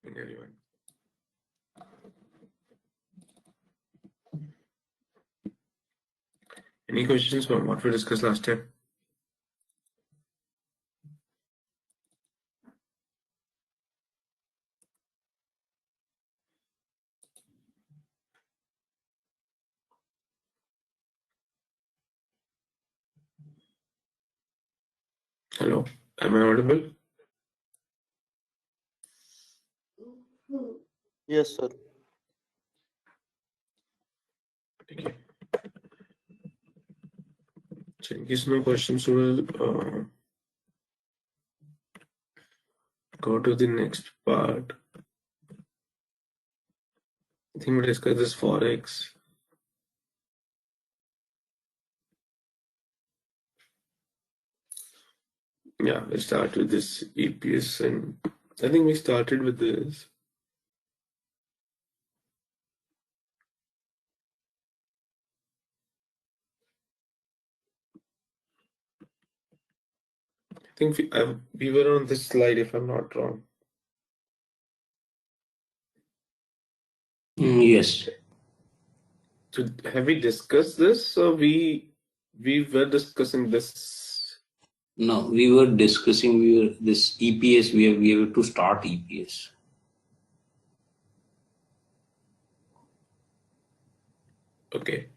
Everyone. Any questions from what we discussed last time? Hello, am I audible? Yes, sir. Okay. So in case no questions, we'll go to the next part. I think we discussed this Forex. Yeah, we'll start with this EPS, and I think we started with this. I think we were on this slide, if I'm not wrong. Yes. So have we discussed this, or we were discussing this? No, we were discussing this EPS. We have to start EPS. Okay.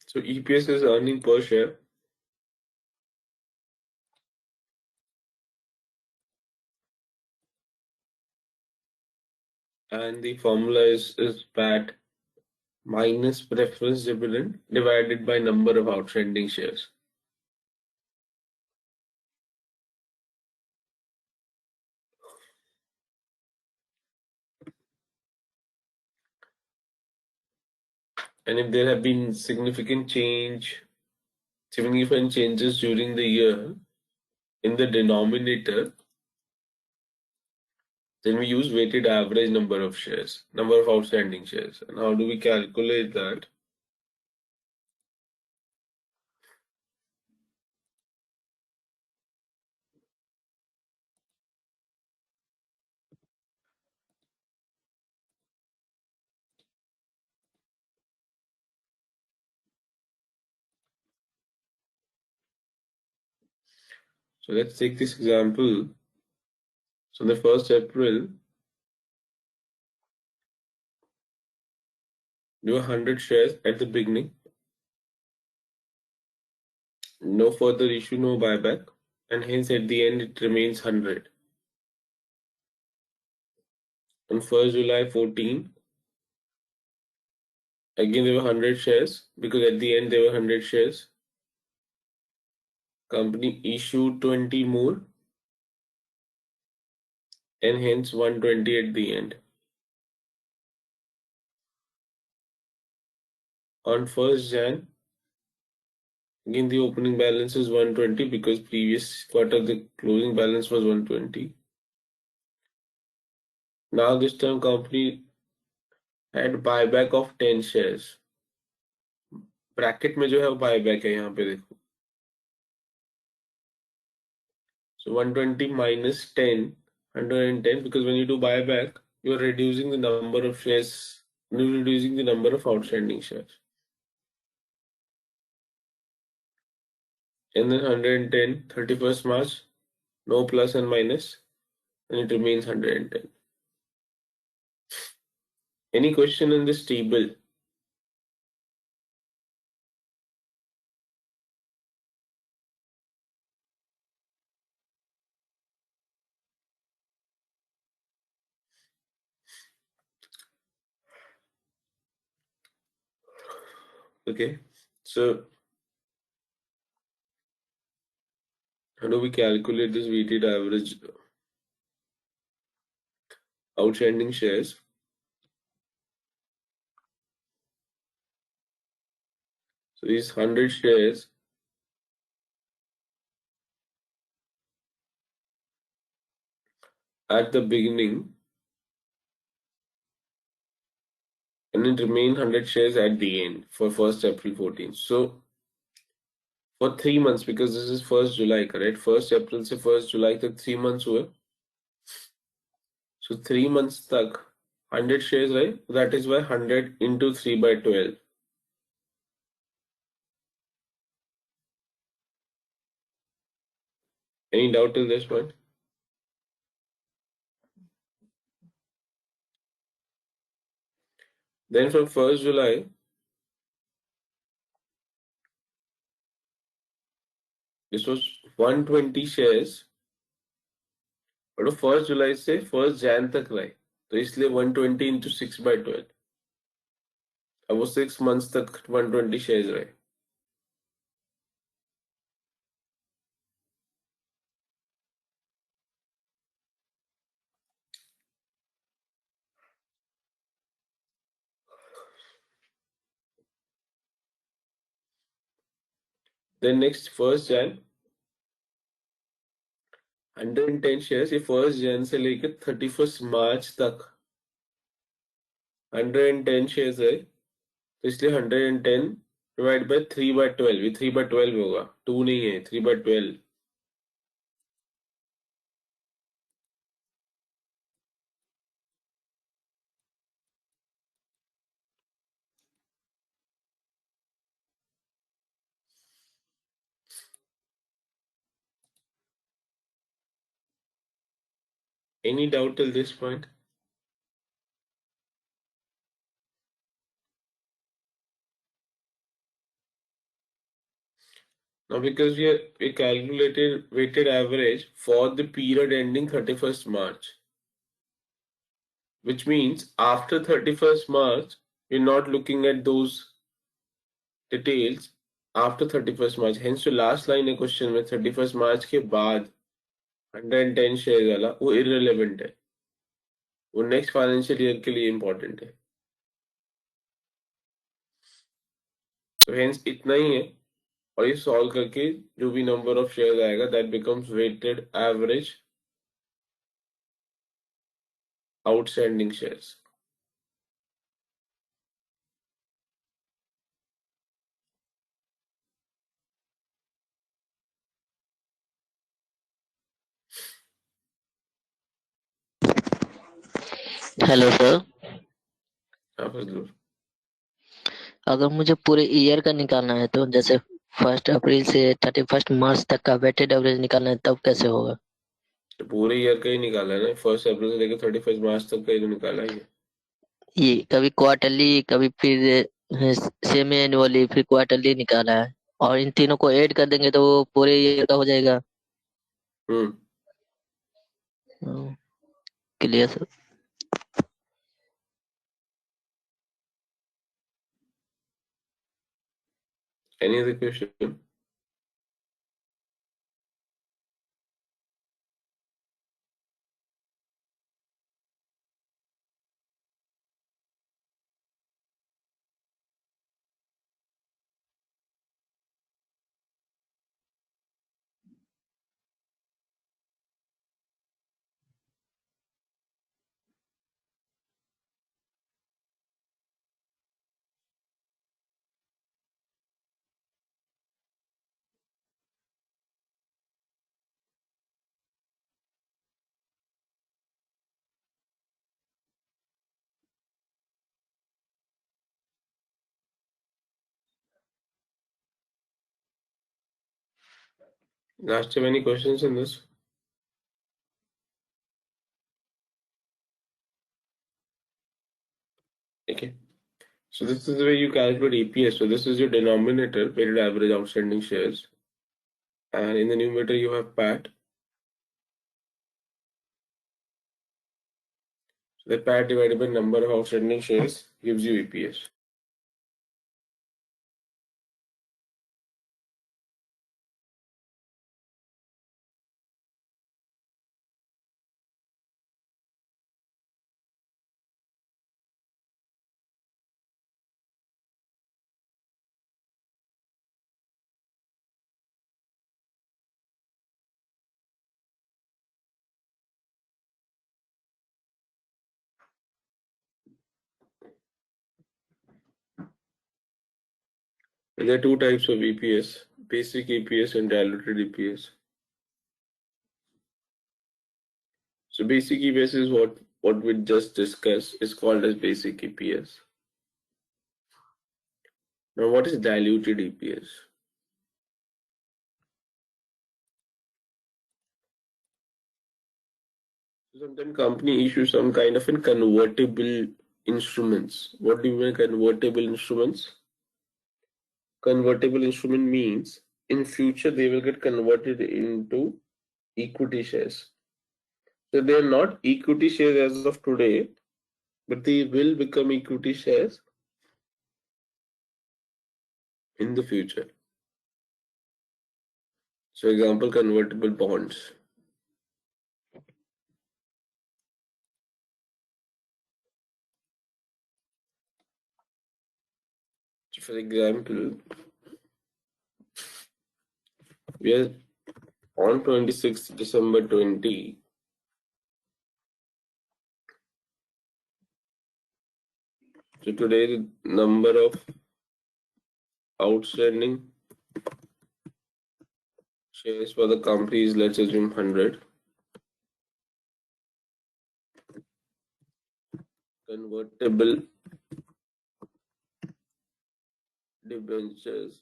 So EPS is earning per share. And the formula is PAT minus preference dividend divided by number of outstanding shares. And if there have been significant changes during the year in the denominator, then we use weighted average number of shares, number of outstanding shares. And how do we calculate that? So let's take this example. So on the 1st April, there were 100 shares at the beginning. No further issue, no buyback, and hence at the end it remains 100. On 1st July 14, again there were 100 shares because at the end there were 100 shares. Company issued 20 more and hence 120 at the end. On 1st Jan, again the opening balance is 120 because previous quarter the closing balance was 120. Now this time company had buyback of 10 shares. Bracket में जो है वो buyback है यहाँ पे देखो. So 120 minus 10, 110, because when you do buyback, you are reducing the number of shares, you're reducing the number of outstanding shares. And then 110, 31st March, no plus and minus, and it remains 110. Any question in this table? Okay, so how do we calculate this weighted average outstanding shares? So these 100 shares at the beginning and it remain 100 shares at the end for 1st April 14. So for 3 months, because this is 1st July, correct? 1st April से 1st July तक 3 months हुए. So 3 months तक 100 shares रहे. That is why 100 into 3/12. Any doubt till this point? Then from 1st July, this was 120 shares. और 1st जुलाई से 1st Jain तक रहे, तो इसलिए 120 into 6/12. अब वो 6 months तक 120 shares रहे. Then next 1st Jan 110 shares, ये 1st Jan से लेकर 31st March तक 110 shares है, तो इसलिए 110 डिवाइड बाय 3/12, ये 3/12 होगा, 2 नहीं है, 3/12. Any doubt till this point? Now because we calculated weighted average for the period ending 31st March, which means after 31st March, we're not looking at those details after 31st March. Hence जो last line है question में 31st March के बाद 110 shares वाला वो irrelevant है, वो next financial year के लिए important है. तो hence इतना ही है, और ये solve करके जो भी number of shares आएगा that becomes weighted average outstanding shares. Hello sir, हाँ फजलूर. अगर मुझे पूरे ईयर का निकालना है तो जैसे 1 अप्रैल से 31 मार्च तक का वेटेड एवरेज निकालना है तब कैसे होगा? तो पूरे ईयर का ही निकाला है ना, 1st अप्रैल से लेकर 31st मार्च तक का ही तो निकाला है ये. ये कभी क्वार्टरली, कभी फिर सेमी एनुअली, फिर क्वार्टरली निकाला है, और इन तीनों को ऐड कर देंगे तो वो पूरे ईयर का हो जाएगा. Hmm. Clear sir. Any other question? Last time any questions in this? Okay. So this is the way you calculate EPS. So this is your denominator, weighted average outstanding shares, and in the numerator you have PAT. So the PAT divided by number of outstanding shares gives you EPS. And there are two types of EPS, basic EPS and diluted EPS. So basic EPS is what we just discussed, is called as basic EPS. Now what is diluted EPS? Sometimes company issues some kind of convertible instruments. What do you mean convertible instruments? Convertible instrument means in future they will get converted into equity shares. So they are not equity shares as of today, but they will become equity shares in the future. So example, convertible bonds. So for example, we are on 26th December 20. So today the number of outstanding shares for the company is, let's assume, 100. Convertible debentures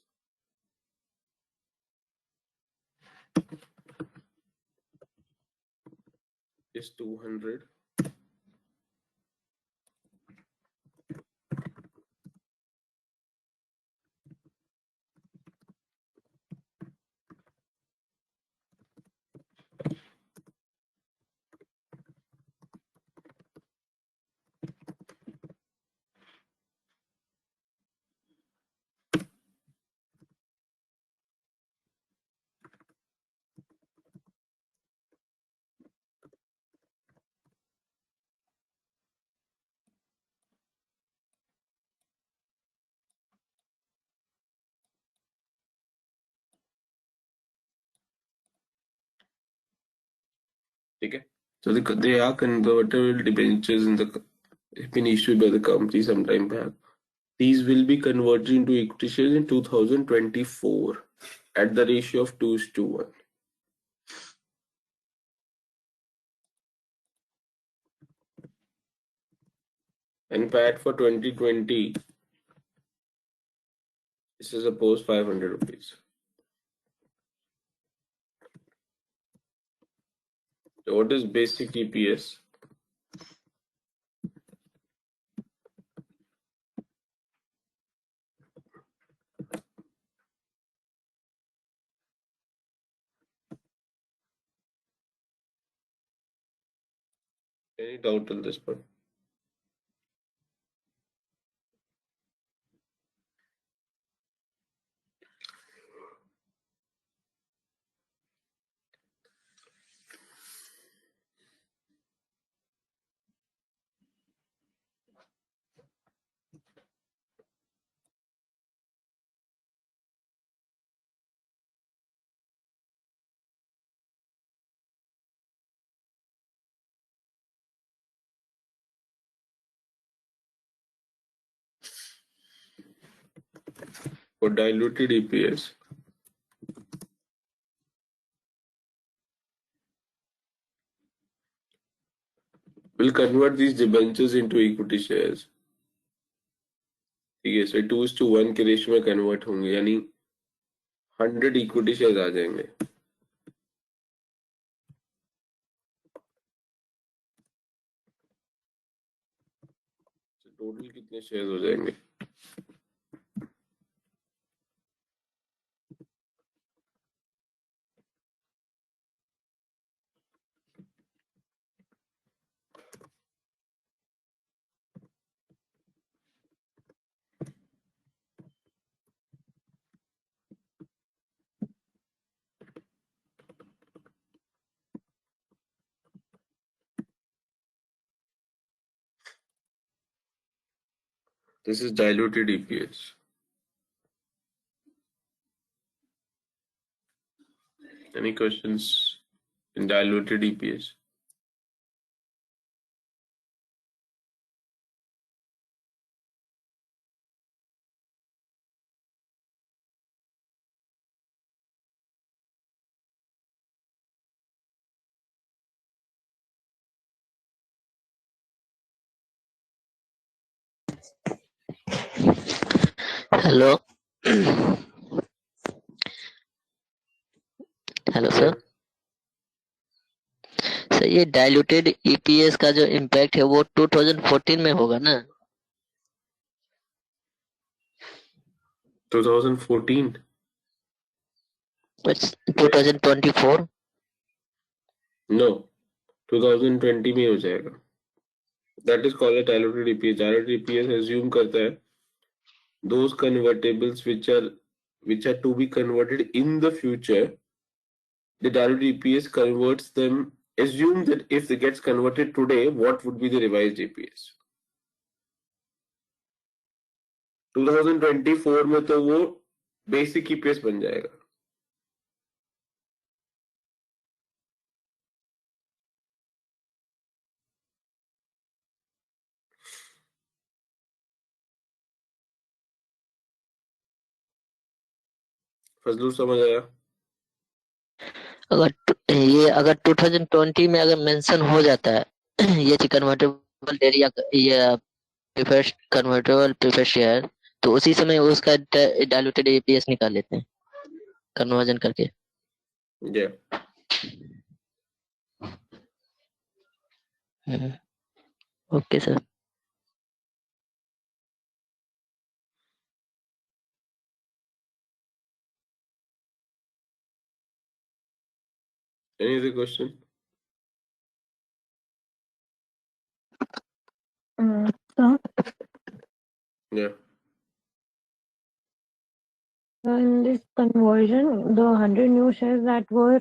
is 200. Okay. So they are convertible debentures have been issued by the company some time back. These will be converted into equity shares in 2024 at the ratio of 2:1. And PAT for 2020 is suppose 500 rupees. So what is basic EPS? Any doubt on this one? For diluted EPS, we'll convert these debentures into equity shares. ठीक है, so 2:1 के ratio में convert होंगे, यानी 100 equity shares आ जाएंगे. So total कितने shares हो जाएंगे? This is diluted EPS. Any questions in diluted EPS? Hello hello Yeah. Sir. Sir ये डाइल्यूटेड ईपीएस का जो इम्पैक्ट है वो 2014 में होगा ना? 2014? 2024? No, 2020 में हो जाएगा. That is called a diluted EPS. Diluted EPS assume करता है those convertibles which are to be converted in the future. The diluted EPS converts them. Assume that if it gets converted today, what would be the revised EPS? 2024 में तो वो basic EPS बन जाएगा. फजलू समझ आया? अगर 2020 में अगर मेंशन हो जाता है ये कन्वर्टेबल डेट या ये प्रीफर्ड कन्वर्टेबल प्रीफर्ड शेयर, तो उसी समय उसका डाइल्यूटेड ईपीएस निकाल लेते हैं कन्वर्जन करके. Yeah. Okay sir. Any other question? So, Yeah. in this conversion, the 100 new shares that were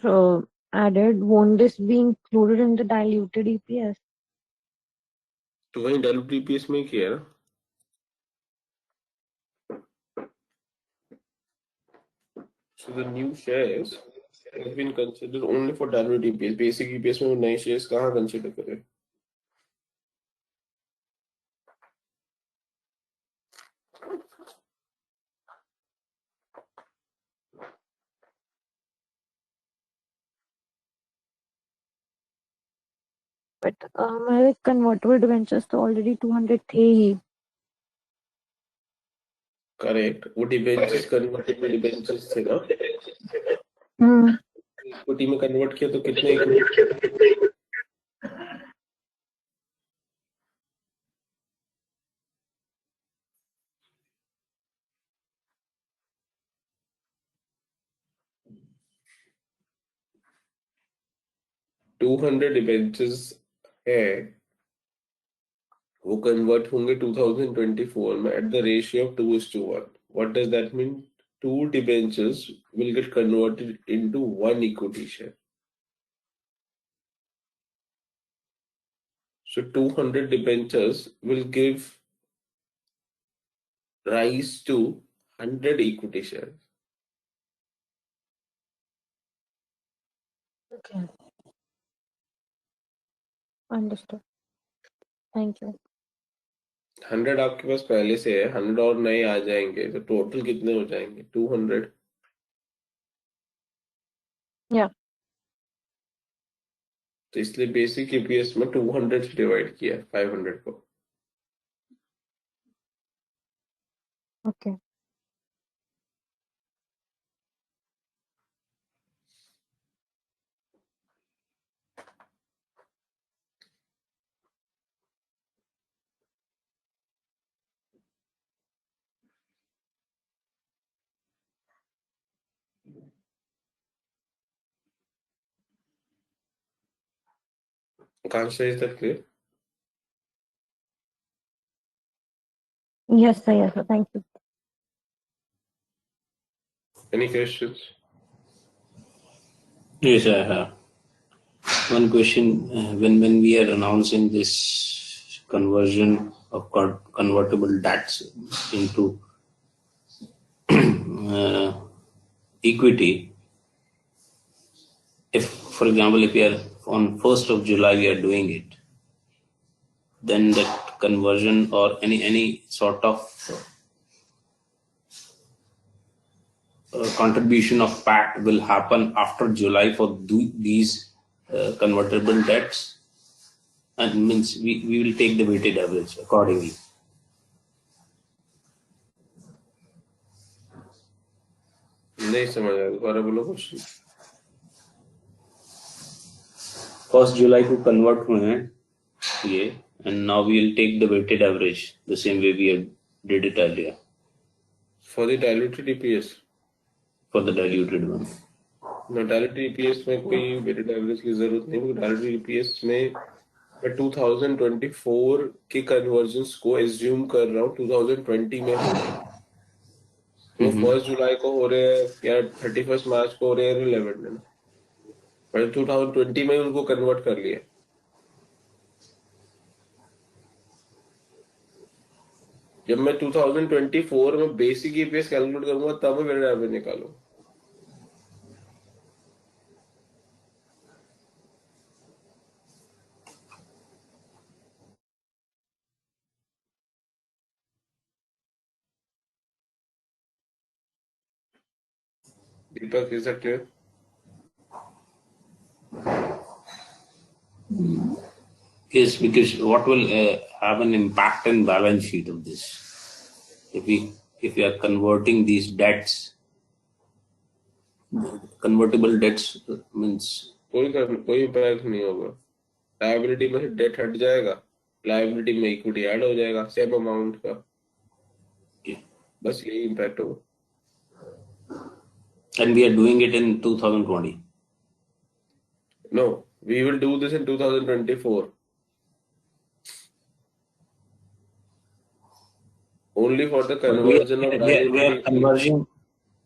added, won't this be included in the diluted EPS? तो वही diluted EPS में ही किया ना. So the new shares have been considered only for diluted EPS. Basic EPS में वो नए shares कहाँ consider करें? But हमारे convertible debentures तो already 200 थे ही. Correct. वो debentures convertible debentures थे ना. इक्विटी में कन्वर्ट किया तो कितने इक्विटी? 200 डिबेंचर्स है, वो कन्वर्ट होंगे 2024 में at the ratio of 2:1. What does that mean? 2 debentures will get converted into 1 equity share. So 200 debentures will give rise to 100 equity shares. Okay. Understood. Thank you. 100 आपके पास पहले से है, 100 और नए आ जाएंगे तो टोटल कितने हो जाएंगे? 200. Yeah. तो इसलिए बेसिक ईपीएस में 200 से डिवाइड किया 500 को. Okay. Kansa, is that clear? Yes, sir. Yes, sir. Thank you. Any questions? Yes, I have one question. When we are announcing this conversion of convertible debts into equity, if, for example, if we are on 1st of July we are doing it, then that conversion or any sort of contribution of PAT will happen after July for these convertible debts, and means we will take the weighted average accordingly. नहीं समझ आया, दोबारा बोलो question. 1st July को convert हुए हैं ये, and now we will take the weighted average the same way we did it earlier For the diluted EPS, for the diluted one. Direct EPS में कोई वेटेड एवरेज की जरूरत नहीं, क्योंकि डायरेक्ट ईपीएस में मैं 2024 के कन्वर्जन्स को एज्यूम कर रहा हूँ 2020 में हो रहे हैं। वो 1 जुलाई को हो रहे हैं या 31 मार्च को हो रहे हैं, रिलेवेंट है ना। मैंने 2020 में उनको कन्वर्ट कर लिया। जब मैं 2024 में बेसिक ईपीएस कैलकुलेट करूंगा तब मैं वेटेड एवरेज निकालूंगा। Deepak, is that clear? Yes, because what will have an impact in balance sheet of this? If we are converting these debts, convertible debts means कोई इम्पैक्ट नहीं होगा। लायबिलिटी में से date हट जाएगा, लायबिलिटी में इक्विटी ऐड हो जाएगा सेम अमाउंट का, बस यही इम्पैक्ट होगा। and we are doing it in 2020. No, we will do this in 2024. Only for the But conversion of we are diluted EPS. converting.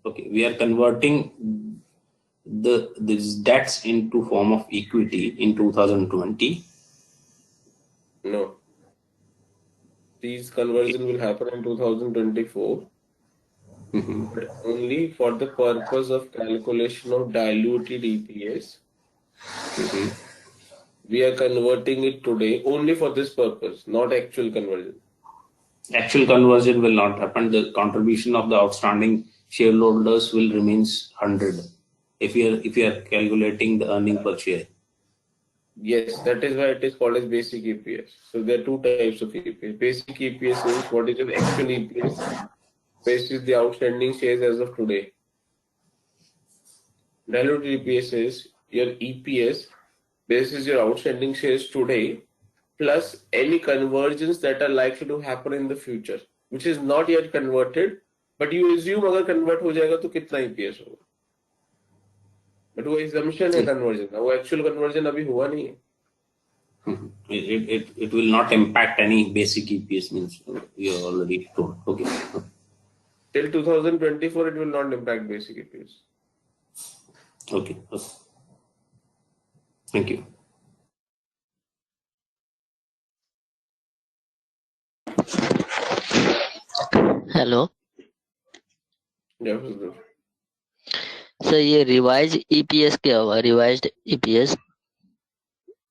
Okay, we are converting these debts into form of equity in 2020. No, these conversion will happen in 2024, but only for the purpose of calculation of diluted EPS. We are converting it today only for this purpose, not actual conversion. Actual conversion will not happen. The contribution of the outstanding shareholders will remains 100 if we are calculating the earning per share. Yes, that is why it is called as basic EPS. So there are two types of EPS. Basic EPS is what is your actual EPS based is the outstanding shares as of today. Diluted EPS is your EPS based is your outstanding shares today plus any conversions that are likely to happen in the future, which is not yet converted, but you assume अगर convert हो जाएगा तो कितना EPS होगा, but वो assumption है conversion का, वो actual conversion अभी हुआ नहीं है। It will not impact any basic EPS means you already told. Okay. Till 2024 it will not impact basic EPS. Okay. Thank you. Hello Yeah, Husband. Sir, ये revise EPS क्या हुआ? Revised EPS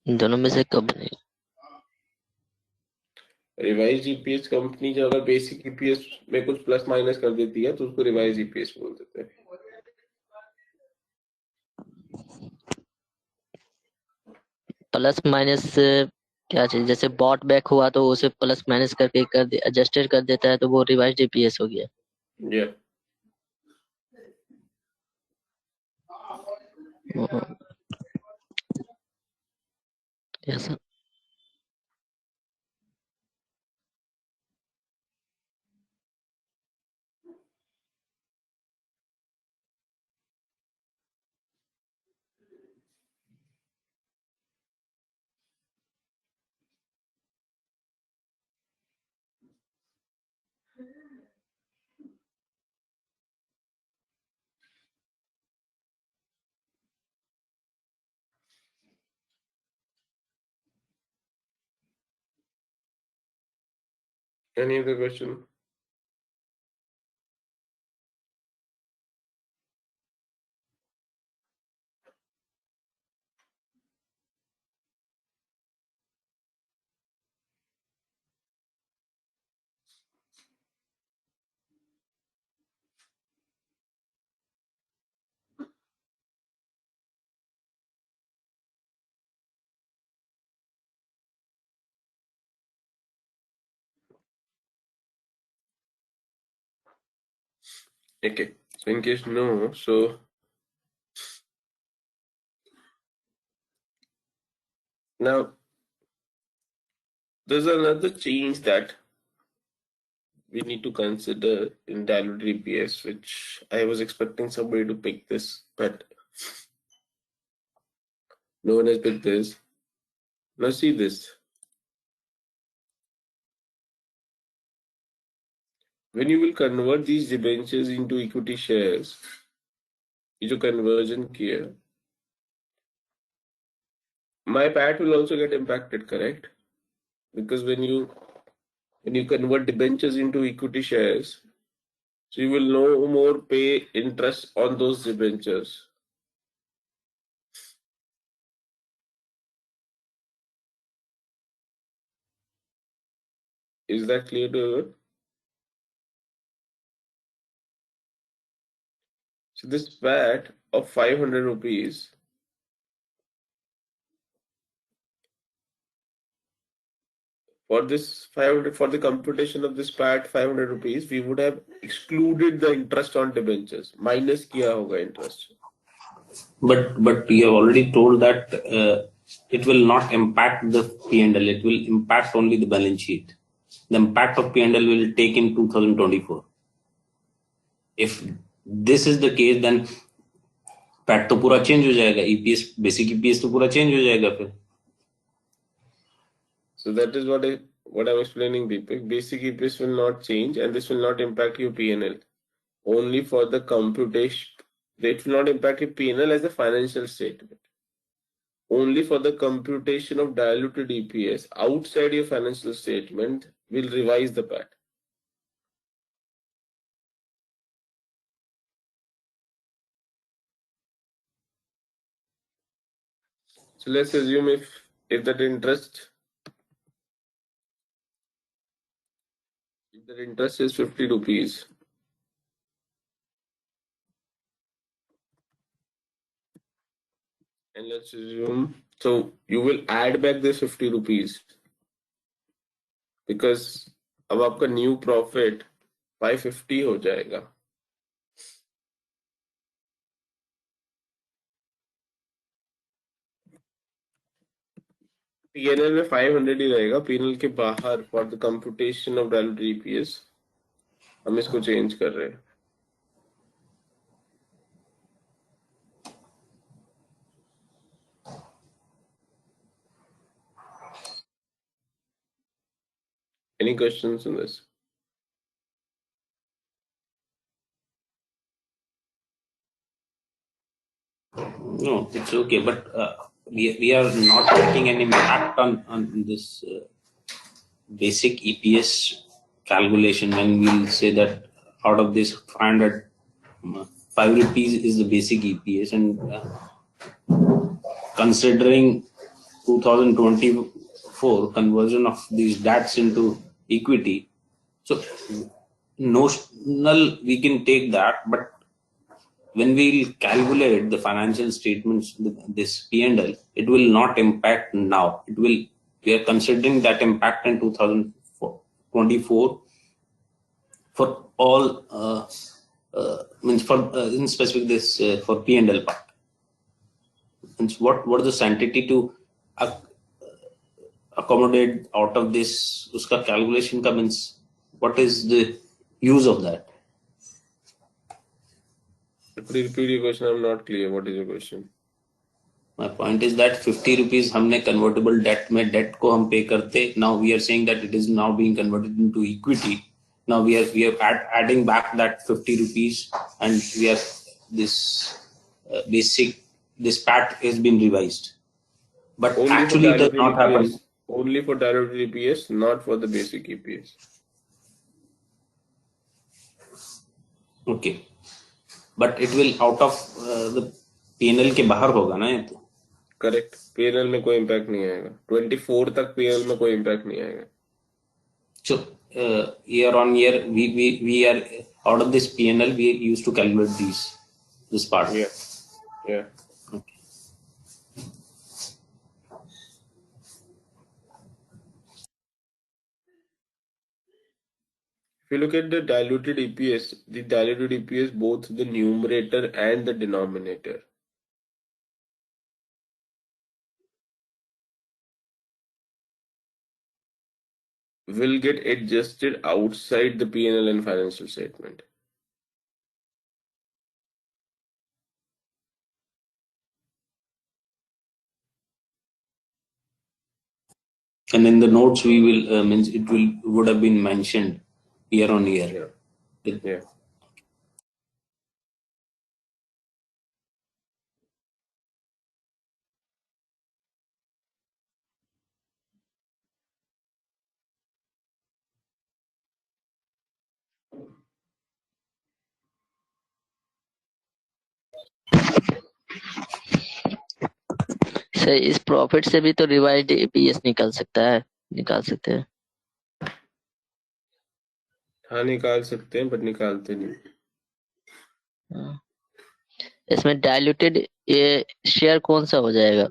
दोनों में से कब बनेगा? रिवाइज ईपीएस कंपनी जो अगर बेसिक ईपीएस में कुछ प्लस माइनस कर देती है तो उसको रिवाइज ईपीएस बोल देते हैं। प्लस माइनस क्या चीज? जैसे बॉट बैक हुआ तो उसे प्लस माइनस करके एडजस्टेड कर देता है तो वो रिवाइज्ड ईपीएस हो गया। Yeah. Yes sir. Any other question? Okay. So in case no, so now there's another change that we need to consider in diluted EPS, which I was expecting somebody to pick this, but no one has picked this. Now see this. When you will convert these debentures into equity shares, ये जो conversion किया, my PAT will also get impacted, correct? Because when you convert debentures into equity shares, so you will no more pay interest on those debentures. Is that clear to you? So this PAT of 500 rupees, for this 500, for the computation of this PAT 500 rupees, we would have excluded the interest on debentures. Minus किया होगा interest. But you have already told that it will not impact the P&L. It will impact only the balance sheet. The impact of P&L will take in 2024. If this is the case, then PAT तो पूरा change हो जाएगा, EPS basic EPS तो पूरा change हो जाएगा फिर. So that is what I'm explaining, Deepak. Basic EPS will not change, and this will not impact your P&L. Only for the computation, it will not impact your P&L as a financial statement. Only for the computation of diluted EPS outside your financial statement will revise the PAT. So let's assume if that interest is 50 rupees, and let's assume, so you will add back this 50 rupees because अब आपका new profit 550 हो जाएगा. PNL में 500 ही रहेगा. PNL के बाहर for the computation of diluted EPS हम इसको चेंज कर रहे हैं. Any questions on this? No, it's okay, but we are not taking any impact on this basic EPS calculation when we'll say that out of this 500, 5 rupees is the basic EPS, and considering 2024 conversion of these DATs into equity, so notional we can take that, but when we calculate the financial statements, this P&L, it will not impact now. It will. We are considering that impact in 2024 for all means for in specific this for P&L part. And what is the sanctity to accommodate out of this? Uska calculation ka means what is the use of that? Could you repeat your question? I'm not clear. What is your question? My point is that 50 rupees हमने convertible debt में debt को हम pay करते. Now we are saying that it is now being converted into equity. Now we are adding back that 50 rupees, and we are this basic this PAT has been revised. But Only actually it does not happen. Only for diluted EPS, not for the basic EPS. Okay, but it will out of the P&L के बाहर होगा ना ये तो. Correct. PNL में कोई impact नहीं आएगा. 24 तक पीएनएल में कोई इम्पैक्ट नहीं आएगा. So year on year we are out of this P&L we used to calculate this part. Yeah. Okay. If you look at the diluted EPS, both the numerator and the denominator. Will get adjusted outside the P&L and financial statement. And in the notes, we will means it would have been mentioned year on year. Yeah. Sir इस profit से भी तो revised EPS निकल सकते हैं। हाँ निकाल सकते हैं बट निकालते नहीं। इसमें डाइल्यूटेड शेयर कौन सा हो जाएगा?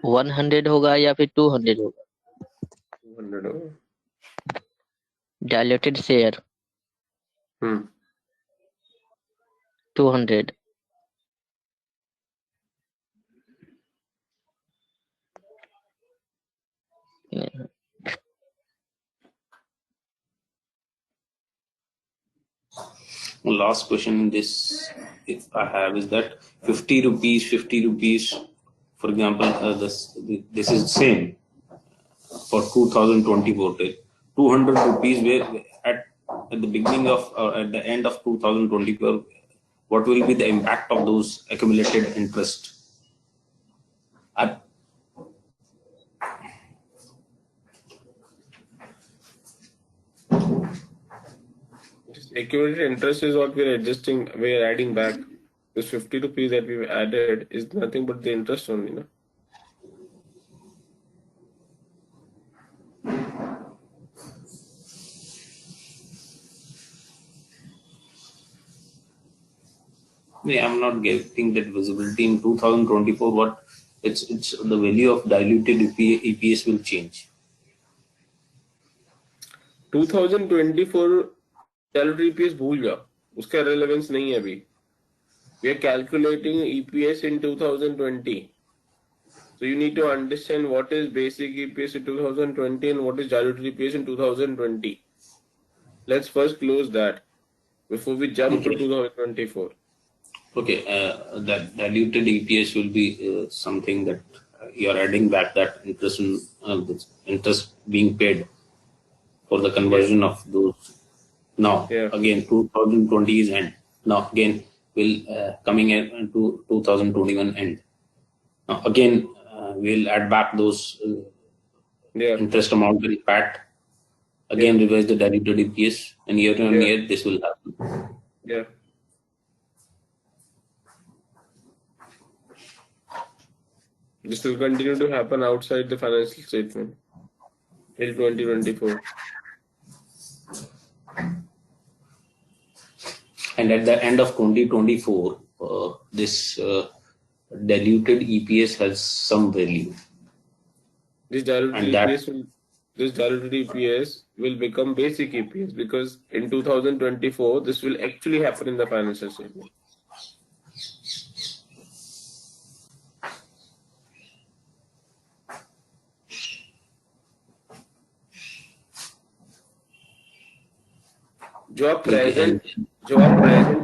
100 होगा या फिर 200 होगा? 200 होगा। Diluted share 200। Last question in this, if I have, is that 50 rupees, for example, this is same for 2024. 200 rupees where at the beginning of at the end of 2024, what will be the impact of those accumulated interest? Accumulated interest is what we're adjusting, we're adding back. This 50 rupees that we've added is nothing but the interest only, no? Yeah, I'm not getting that visibility in 2024. What it's the value of diluted EPS will change. 2024 diluted EPS भूल जाओ, उसका relevance नहीं है अभी. We are calculating EPS in 2020. So you need to understand what is basic EPS in 2020 and what is diluted EPS in 2020. Let's first close that before we jump to 2024. Okay, that diluted EPS will be something that you're adding back that interest being paid for the conversion of those. Now, again, 2020 is end. Now, again, will coming into 2021 end. Now, again, we'll add back those interest amount in PAT. Again, revise the diluted EPS, and year on year, this will happen. Yeah. This will continue to happen outside the financial statement till 2024. And at the end of 2024, this diluted EPS has some value. This diluted EPS will become basic EPS because in 2024, this will actually happen in the financial statement. जो आप present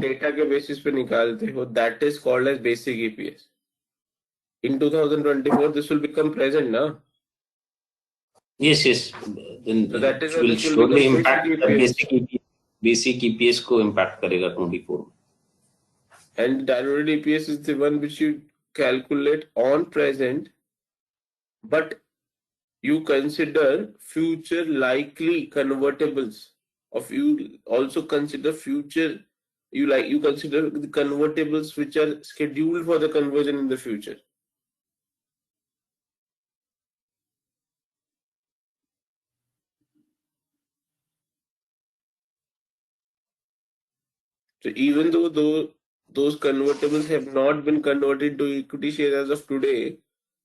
data के basis पे निकालते हो, that is called as basic EPS. In 2024, this will become present, na? Yes. Then so that is will surely impact the basic EPS को impact करेगा 24. And diluted EPS is the one which you calculate on present, but you consider future likely convertibles. Of you also consider future, you consider the convertibles which are scheduled for the conversion in the future. So even though those convertibles have not been converted to equity shares as of today,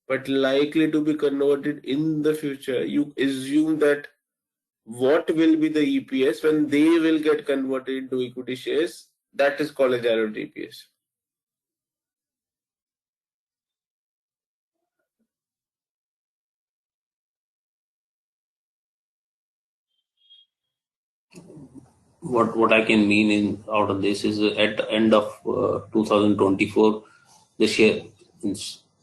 but likely to be converted in the future, you assume that what will be the EPS when they will get converted into equity shares? That is called a diluted EPS. What I can mean in out of this is at the end of 2024 the share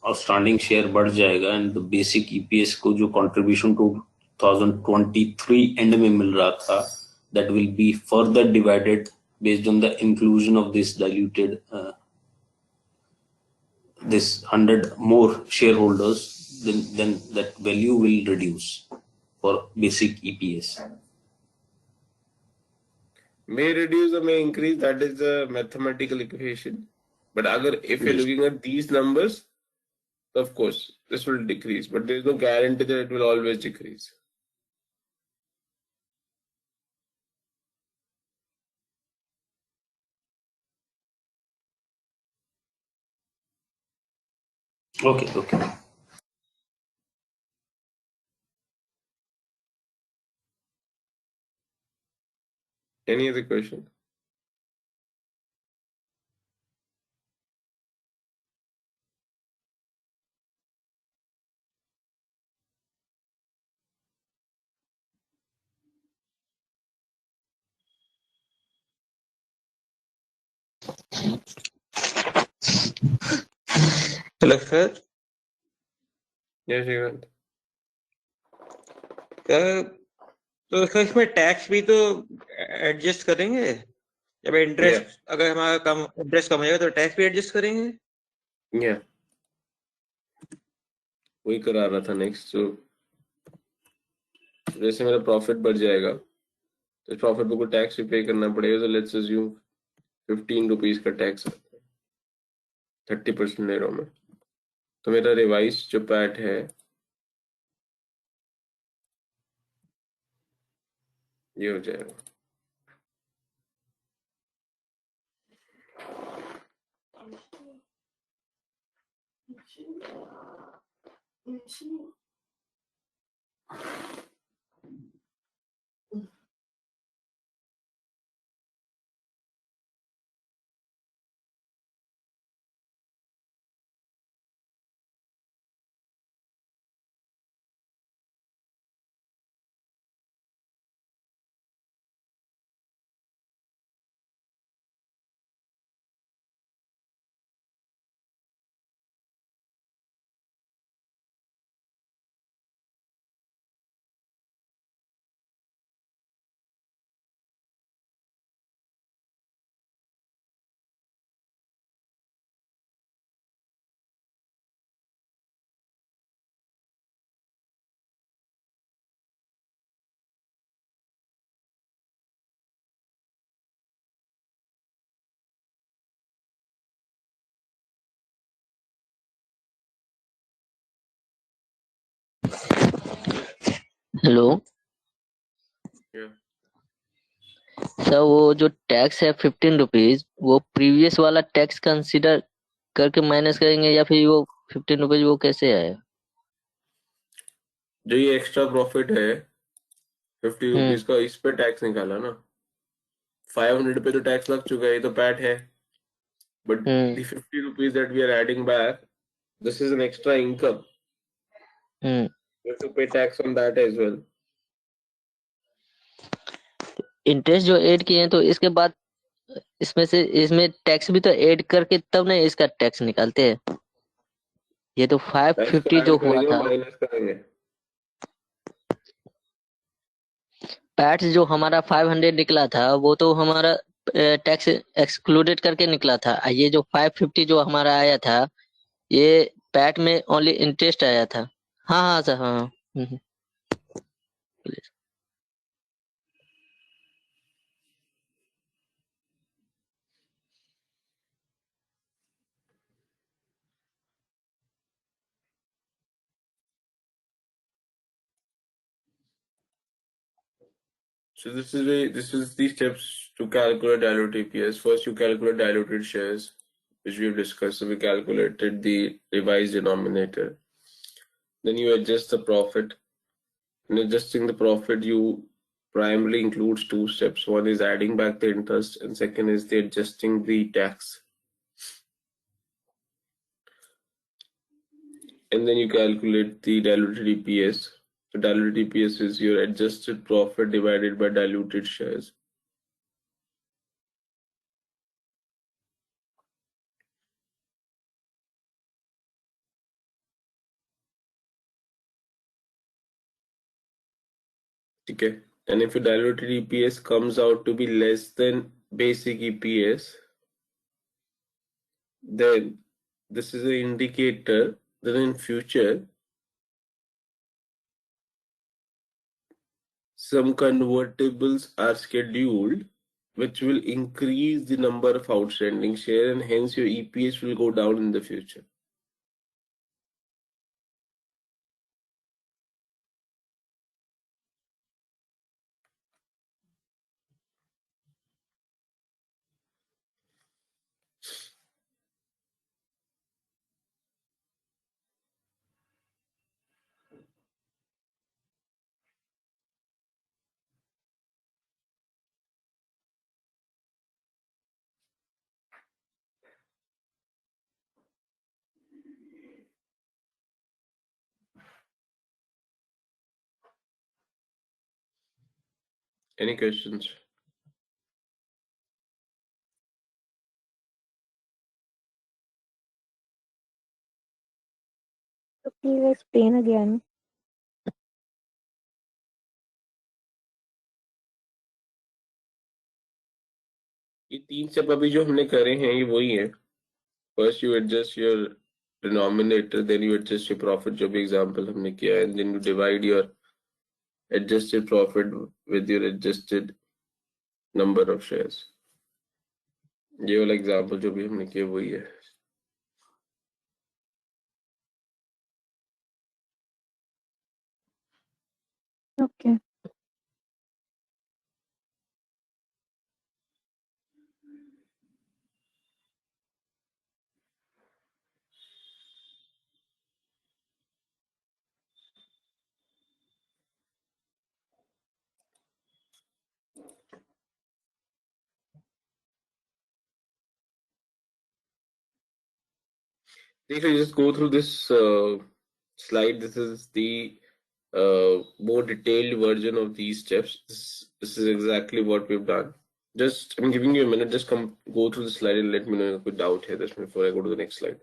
outstanding share बढ़ जाएगा and the basic EPS को जो contribution to 2023 end में मिल रहा था that will be further divided based on the inclusion of this diluted this 100 more shareholders, then that value will reduce for basic EPS. May reduce or may increase, that is the mathematical equation. But if you're Yes. looking at these numbers, of course, this will decrease, but there is no guarantee that it will always decrease. Okay. Any other question? Hello sir Yes, Shrikant. तो sir इसमें tax भी तो adjust करेंगे जब interest अगर हमारा कम interest कम हो जाएगा तो टैक्स भी एडजस्ट करेंगे Yeah. वही करा रहा था नेक्स्ट। तो जैसे मेरा प्रॉफिट बढ़ जाएगा तो प्रॉफिट पे कोई टैक्स भी पे करना पड़ेगा। तो लेट्स अज्यूम 15 रुपीज का टैक्स आता है, 30% ले रहा हूँ मैं, तो मेरा रिवाइज जो पैट है ये हो जाएगा। Hello Yeah. सर, वो जो टैक्स है 15 रुपीज, वो प्रीवियस वाला टैक्स कंसिडर करके माइनस करेंगे या फिर वो 15 रुपीज वो कैसे आए? जो ये एक्स्ट्रा प्रॉफिट है 50 रुपीज का, इस पे टैक्स निकाला ना। 500 पे तो टैक्स लग चुका है, ये तो पैट है। But the 50 rupees that we are adding back, this is an extra income. You have to pay tax on that as well. Interest जो ऐड किए हैं तो इसके बाद इसमें टैक्स भी तो ऐड करके तब ना इसका टैक्स निकालते हैं। ये तो टैक्स को 550 ऐड जो हुआ करेंगे, था, माइनस करेंगे। पैट जो हमारा 500 निकला था वो तो हमारा टैक्स एक्सक्लूडेड करके निकला था। ये जो 550 जो हमारा आया था, ये पैट में ओनली इंटरेस्ट आया था। हाँ सर, हाँ। So this is the steps to calculate diluted EPS. First, you calculate diluted shares, which we have discussed. So we calculated the revised denominator. Then you adjust the profit. In adjusting the profit, you primarily includes two steps. One is adding back the interest, and second is the adjusting the tax. And then you calculate the diluted EPS. So diluted EPS is your adjusted profit divided by diluted shares. Okay. And if your diluted EPS comes out to be less than basic EPS, then this is an indicator that in future some convertibles are scheduled which will increase the number of outstanding shares, and hence your EPS will go down in the future. Any questions? So please explain again. ये तीन step अभी जो हमने करे हैं ये वही है. First you adjust your denominator, then you adjust your profit, जो भी example हमने किया है, and then you divide your adjusted profit with your adjusted number of shares. ये वाला example जो भी हमने किया वही है. Okay. If you just go through this slide, this is the more detailed version of these steps. This is exactly what we've done. Just, I'm giving you a minute, just come go through the slide and let me know if you have a doubt here just before I go to the next slide.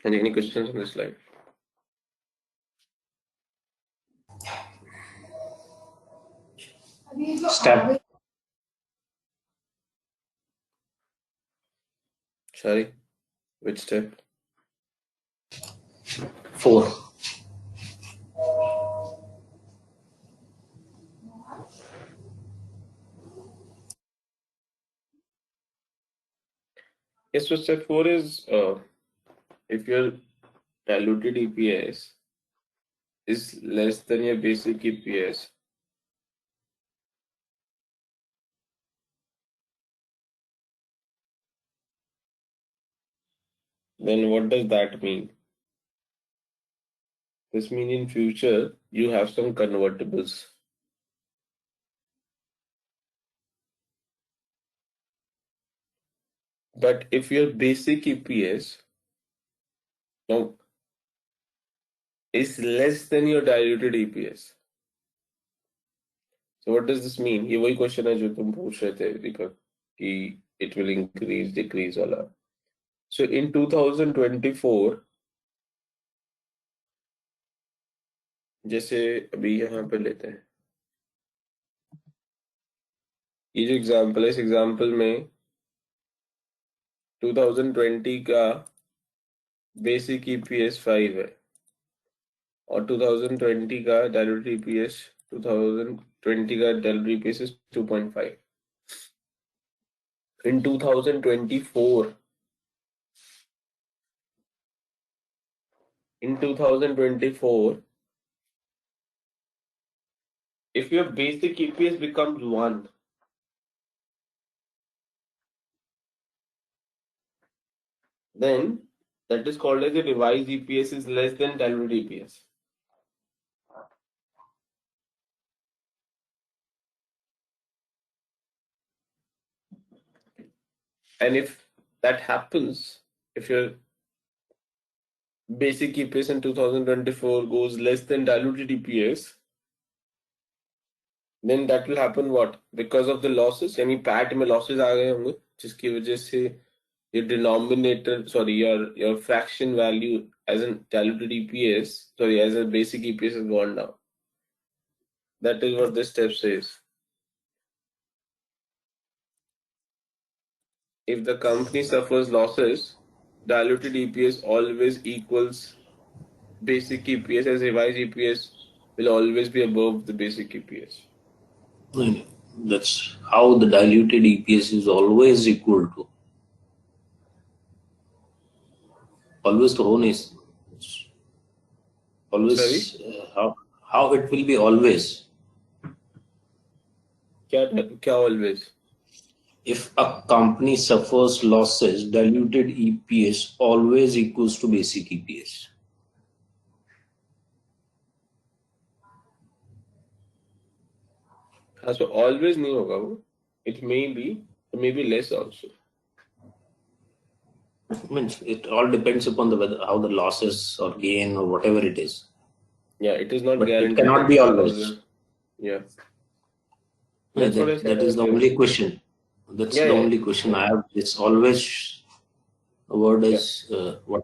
And any questions on this slide? Step Sorry, which step? 4. Yes, so step 4 is if your diluted EPS is less than your basic EPS, then what does that mean? This means in future you have some convertibles. But if your basic EPS now is less than your diluted EPS, so what does this mean? ये वही question है जो तुम पूछ रहे थे दीपक कि it will increase decrease वाला. So in 2024 जैसे अभी यहाँ पे लेते हैं ये जो एग्जांपल है इस एग्जांपल में 2020 का बेसिक ईपीएस 5 है और 2020 का डायल्यूटेड ईपीएस 2020 का diluted EPS is 2.5. In 2024 if your basic EPS becomes 1, then that is called as a revised EPS is less than diluted EPS. And if that happens, if your basic EPS in 2024 goes less than diluted EPS, then that will happen what? Because of the losses, यानी PAT में losses आ गए होंगे जिसकी वजह से your denominator, sorry, your fraction value as a diluted EPS, sorry, as a basic EPS has gone down. That is what this step says. If the company suffers losses, diluted EPS always equals basic EPS, as revised EPS will always be above the basic EPS. That's how the diluted EPS is always equal to. Always to own is always. Sorry? How it will be always? क्या always? If a company suffers losses, diluted EPS always equals to basic EPS. हाँ, so always नहीं होगा वो. It may be less also. Means it all depends upon the whether how the losses or gain or whatever it is. Yeah, it is not But guaranteed. it cannot be always. Yeah. That's what I said that is the earlier. only question. That's Yeah, the yeah. only question I have. It's always a word is what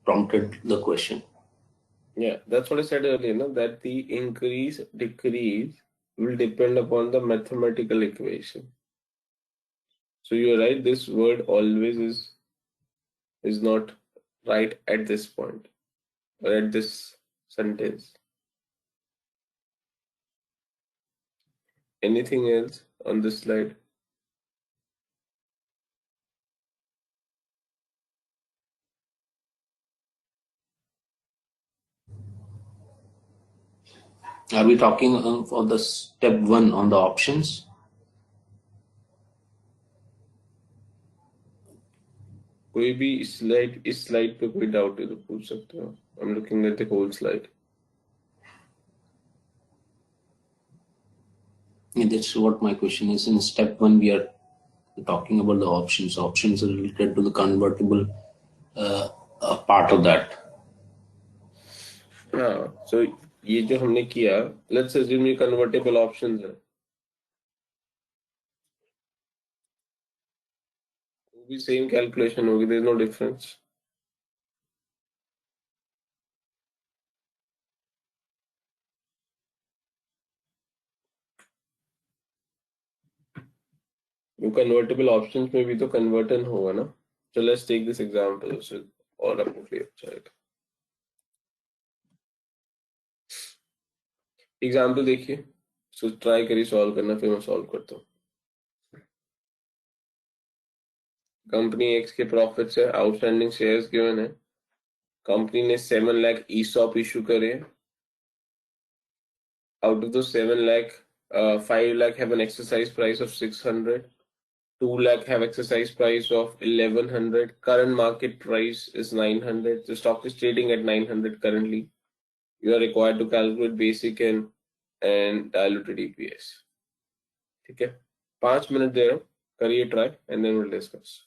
prompted the question. Yeah, that's what I said earlier, no? That the increase, decrease will depend upon the mathematical equation. So you're right, this word always is not right at this point or at this sentence. Anything else on this slide? Are we talking for the step 1 on the options? कोई भी इस slide पे कोई doubt है तो पूछ सकते हो. I'm looking at the whole slide. Yeah, that's what my question is. In step 1, we are talking about the options. Options are related to the convertible part of that. हाँ, so ये जो हमने किया, let's assume ये convertible options है. वो भी same calculation होगी, there is no difference. वो कन्वर्टेबल ऑप्शंस में भी तो कन्वर्टन होगा ना. So let's take this example so और आपको क्लियर हो जाएगा. एग्जाम्पल देखिए. सो ट्राई करिए सॉल्व करना, फिर मैं सॉल्व करता हूँ. कंपनी एक्स के प्रॉफिट्स है, आउटस्टैंडिंग शेयर्स गिवन है. कंपनी ने 7 लाख ESOP इशू करे. Out of those 7 lakh, 5 lakh have an exercise price of 600. 2 lakh have exercise price of 1100. Current market price is 900. The stock is trading at 900 currently. You are required to calculate basic and diluted EPS. ठीक है, 5 minute दे रहा हूँ, करिए try and then will discuss.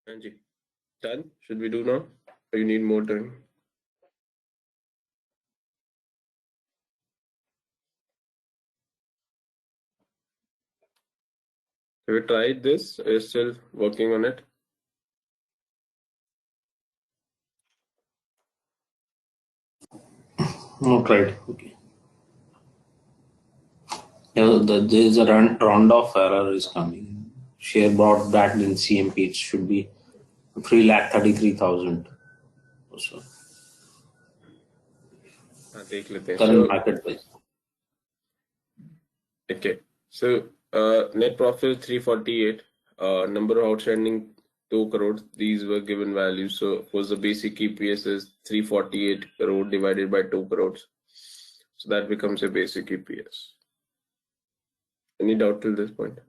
Anji, done? Should we do now? Or you need more time? Have you tried this? Are you still working on it? Not right. Okay. Yeah, there is a round-off error is coming. Share bought back in CMP. It should be 3,33,000 or so. हाँ देख लेते हैं. Current market price. Okay. So net profit 348. Number of outstanding 2 crore. These were given values. So was the basic EPS is 348 crore divided by 2 crores. So that becomes a basic EPS. Any doubt till this point?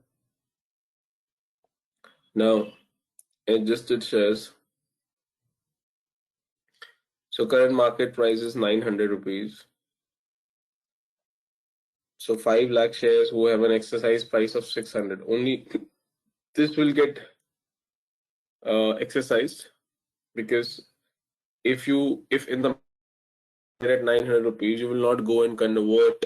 Now, adjusted shares. So current market price is 900 rupees. So 5 lakh shares who have an exercise price of 600. Only this will get exercised, because if in the at 900 rupees, you will not go and convert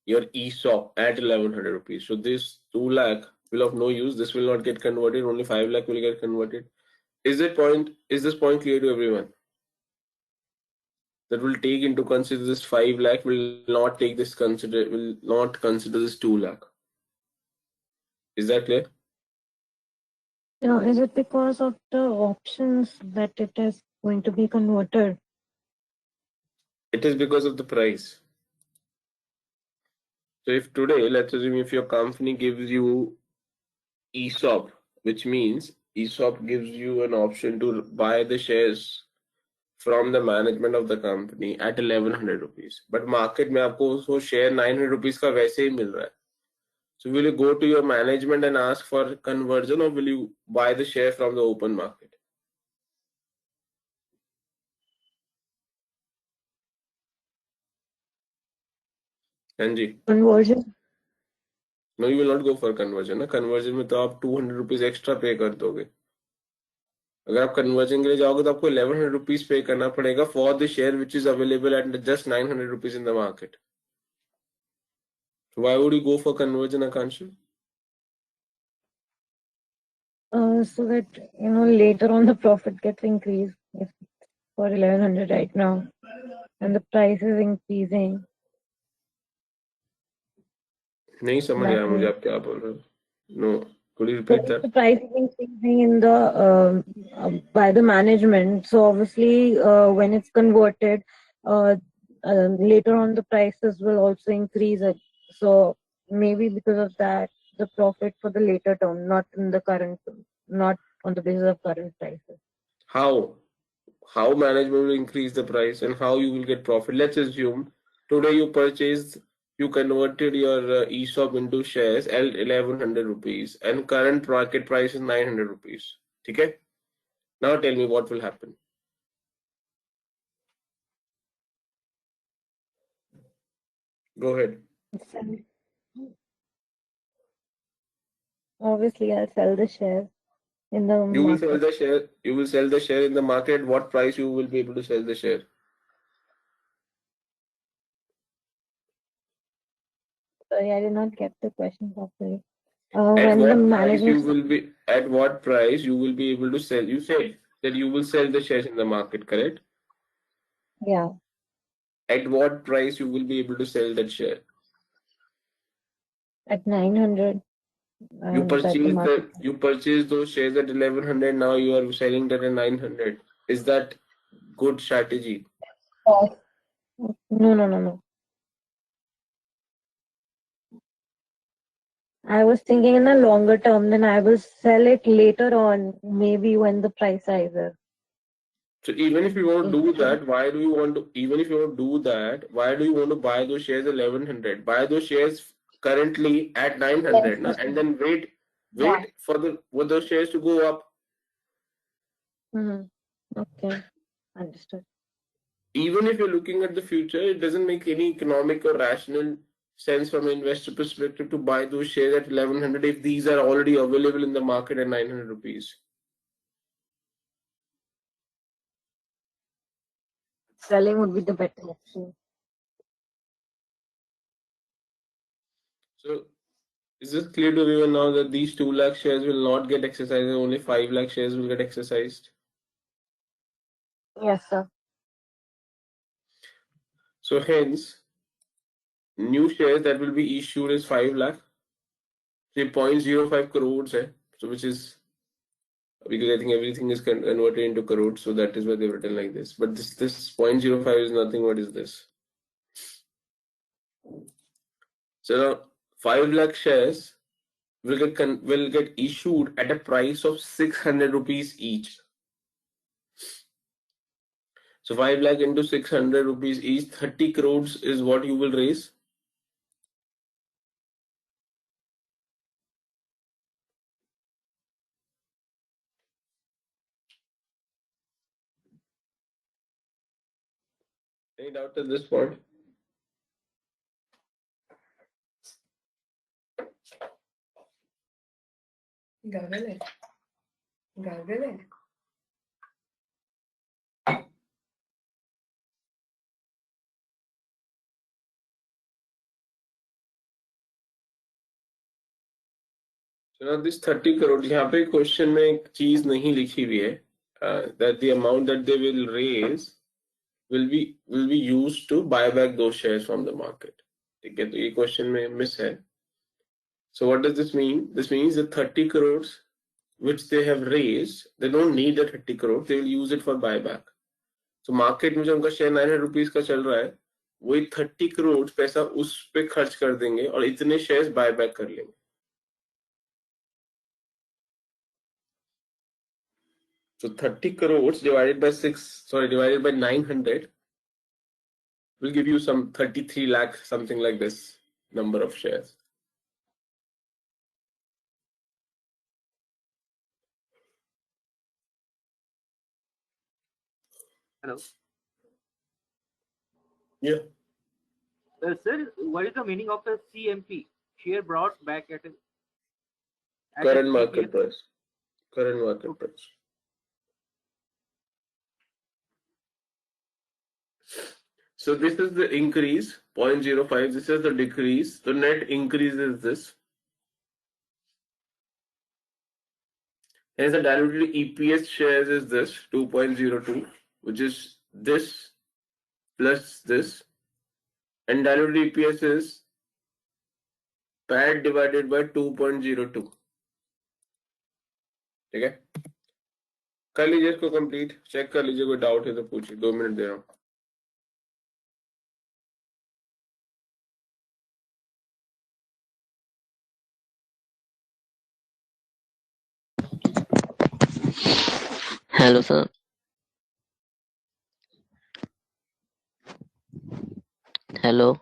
your ESOP at 1100 rupees. So this 2 lakh will of no use. This will not get converted. Only 5 lakh will get converted. Is this point clear to everyone? That will take into consider this 5 lakh, will not consider this 2 lakh. Is that clear? Is it because of the options that it is going to be converted? It is because of the price. So if today, let's assume if your company gives you ESOP, which means ESOP gives you an option to buy the shares from the management of the company at 1100 rupees. But market में आपको वो share 900 rupees का वैसे ही मिल रहा है. So will you go to your management and ask for conversion, or will you buy the share from the open market? Anji? Conversion? No, you will not go for conversion. ना conversion में तो आप 200 rupees extra pay कर दोगे. अगर आप conversion के लिए जाओगे तो आपको 1100 rupees pay करना पड़ेगा for the share which is available at just 900 rupees in the market. Why would you go for conversion, Akanshu? So that later on the profit gets increased. If for 1100 right now, and the price is increasing. नहीं समझ That आया मुझे आप क्या बोल रहे हो. No, could you So repeat if that? the price is increasing in the by the management, so obviously when it's converted, later on the prices will also increase. So maybe because of that, the profit for the later term, not in the current, not on the basis of current prices. How management will increase the price and how you will get profit? Let's assume today you converted your ESOP into shares at 1100 rupees and current market price is 900 rupees. Okay? Now tell me what will happen. Go ahead. Obviously, I'll sell the shares in the You will sell market. the share. You will sell the share in the market. What price you will be able to sell the share? Sorry, I did not get the question properly. At When the what price you management, will be? At what price you will be able to sell? You said that you will sell the shares in the market, correct? yeah, At what price you will be able to sell that share? at 900, that the market. You purchase those shares at 1100. Now you are selling that at 900. Is that good strategy? Cost. No. I was thinking in a longer term, then I will sell it later on, maybe when the price rises. So even if you want to do that, why do you want to? Even if you want to do that, why do you want to buy those shares at 1100? Buy those shares currently at 900, na? And then Yeah. wait for those shares to go up. Okay, understood. Even if you're looking at the future, it doesn't make any economic or rational sense from an investor perspective to buy those shares at 1100 if these are already available in the market at 900 rupees. selling would be the better option. So is it clear to everyone now that these 2 lakh shares will not get exercised and only 5 lakh shares will get exercised? Yes, sir. So hence, new shares that will be issued is 5 lakh. 3.05 crores hai. So which is, because I think everything is converted into crores, so that is why they've written like this. But this 0.05 is nothing. What is this? So now 5 lakh shares will get issued at a price of 600 rupees each. So 5 lakh into 600 rupees each, 30 crores is what you will raise. Any doubt at this point? गागल है गागल है So now this 30 crore, यहाँ पे question में एक चीज नहीं लिखी हुई है, that the amount that they will raise will be used to buy back those shares from the market. ठीक है, तो ये क्वेश्चन में मिस है. So what does this mean? This means the 30 crores which they have raised, they don't need the 30 crores, they will use it for buyback. So market में जो उनका share 900 rupees का चल रहा है, वही 30 करोड़ पैसा उस पे खर्च कर देंगे और इतने शेयर्स बाय बैक कर लेंगे. So 30 crores divided by 900 will give you some 33 lakh, something like this number of shares. Hello. Yeah. Sir, what is the meaning of the CMP? Share brought back at Current a market previous price. Current market price. So this is the increase, 0.05. This is the decrease. The net increase is this. Hence the diluted EPS shares is this, 2.02, which is this plus this. And diluted EPS is PAT divided by 2.02. ठीक है, कर लीजिए इसको complete, check कर लीजिए, कोई doubt है तो पूछिए, 2 मिनट दे रहा हूँ. Hello, sir. Hello.